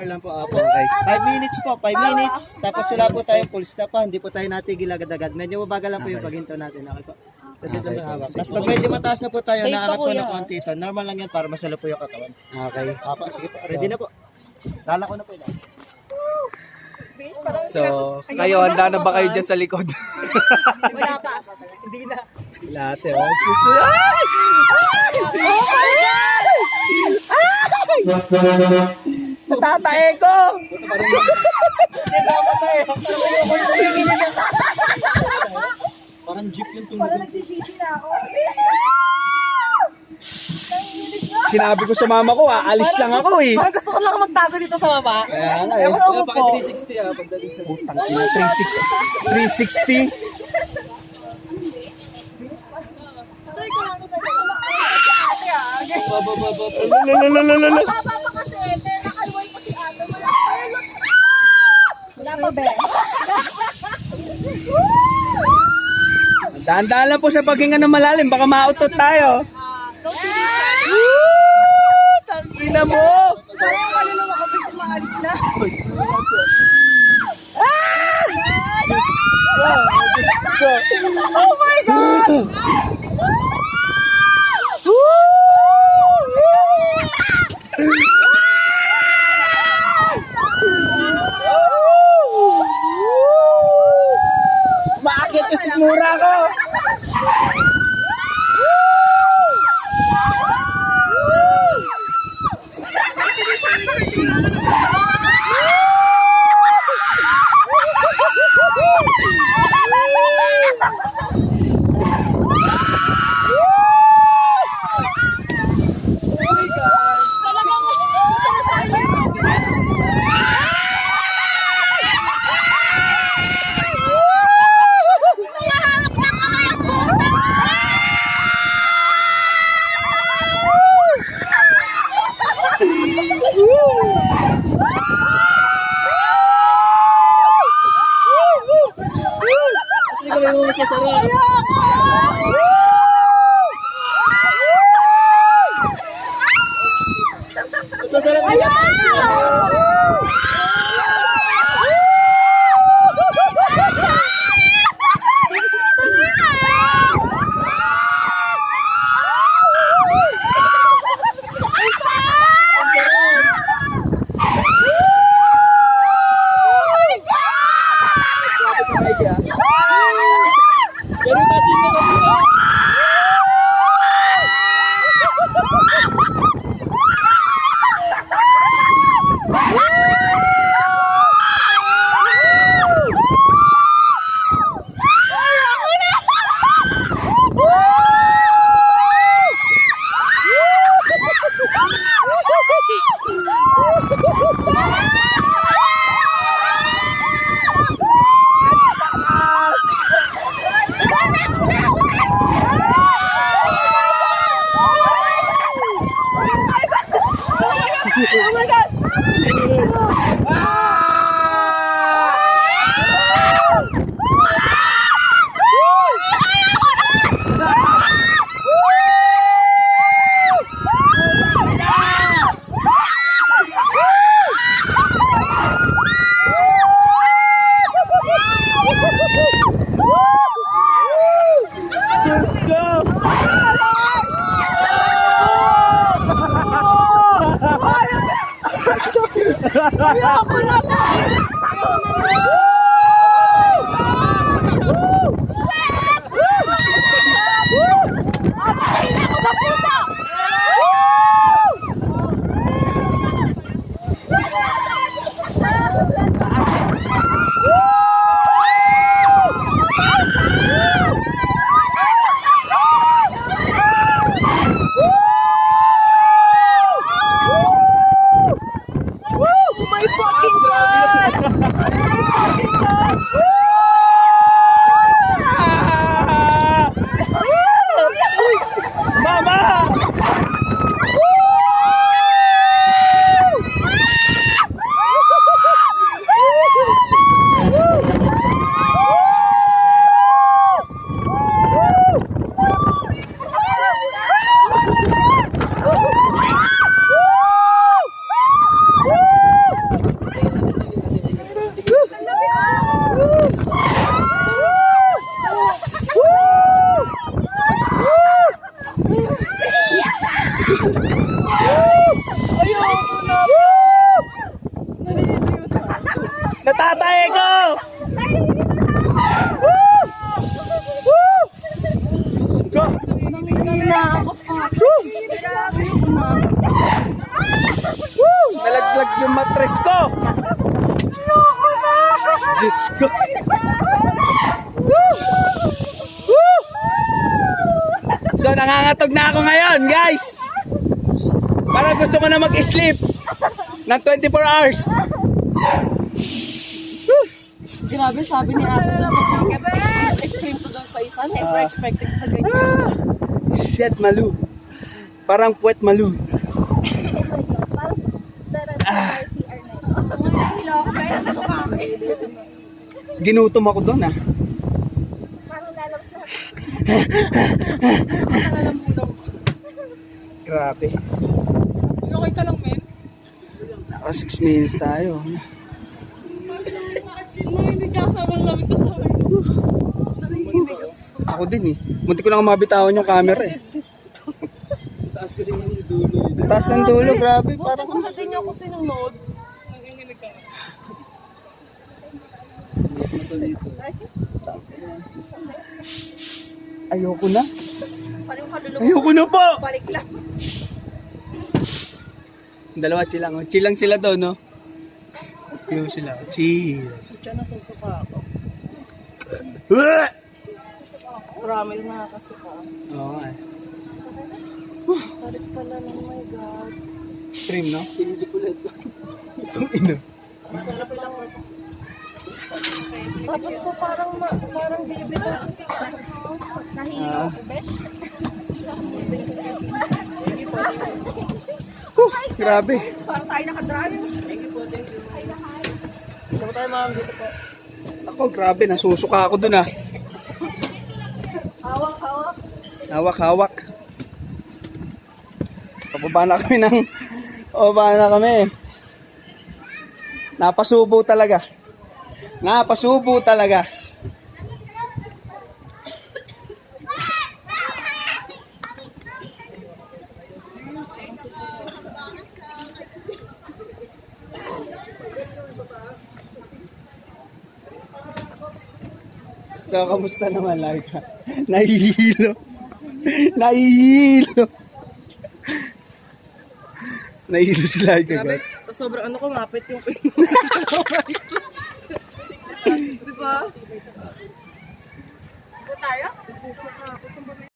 Okay lang po, apo. Okay. 5 minutes po, 5 minutes. Tapos wala po tayong full stop pa, hindi po tayo natigil agad-agad. Medyo mabagal lang po yung paghinto natin. Okay po. So, dito Okay na po. hawak. Tapos pag medyo mataas na po tayo, Safe ka, naakat po kuya. na konti ito. Normal lang yan para masalo po yung katawan. Okay. Apo, sige po. Ready na po. Lala ko na po yun. So, kayo, handa na ba kayo dyan sa likod? Wala pa. Hindi na. Lahat eh. Oh, natatae ko! Parang jeep yung Parang nagsisisi na ako. Sinabi ko sa mama ko, aalis lang ako eh. Parang gusto ko lang magtago dito sa baba. Kaya nga eh. Ewan ko po. 360 pagdating sa Putang ina, 360. 360. Try ko lang ito. Ate ah. Lalalala. Baba pa kasi. Nakaliway ko si ate. Wala pa be. Dahan-dahan lang po sa paghinga ng malalim, baka mautot tayo. Tangina mo! Parang kaluluwa ko kasi maalis na. Oh my God! Maakit yung sigmura ko! Oh my God! Let's go! Ayoko na lang! Atakin ako sa puso! Oh my fucking God! Oh my fucking God! Mama! Natatae ko! Woo! Woo! Diyos ko! Nangingina ako pa. Grabe yun na. Woo! Nalaglag yung matres ko! Diyos ko! Woo! Woo! So nangangatog na ako ngayon, guys! Parang gusto ko na mag-sleep ng 24 hours. Grabe, sabi ni ate doon sa ticket. Mas extreme to doon sa isa. Never expected na ganyan. Shit, malu. Parang puwet malu. Ginutom ako doon ah. Grabe. Okay ka lang, men? Naka 6 minutes tayo. Hindi ka sabang lamig ka sa Ako din eh. Munti ko na ako mabitawan yung camera eh. Taas ng dulo, grabe. Parang Kung hindi niyo ako sinunod, nanginginig ka. ayoko na. Ayoko na po. Balik lang. Dalawa chill lang. Chill lang sila doon, no? Chill sila. Chill. Diyan nasusuka ako. Promise na kasi ka. Oo nga eh. Tarik pala ng my God. Stream, no? Hindi ko lang. Itong ina. Sarap lang. Tapos ko parang baby to. Ah. Grabe. Parang tayo nakadrive. Thank you po, thank you. Dito tayo ma'am, dito po. Ako, grabe. Nasusuka ako dun ah. Hawak, hawak. Hawak-hawak. Pababa na kami ng... Pababa na kami. Napasubo talaga. Napasubo talaga. So, kamusta naman, Larga? Nahihilo. Nahihilo. Nahihilo si Larga, Grabe, guys. sa sobrang ano ko, ngapit yung Diba? Ito tayo?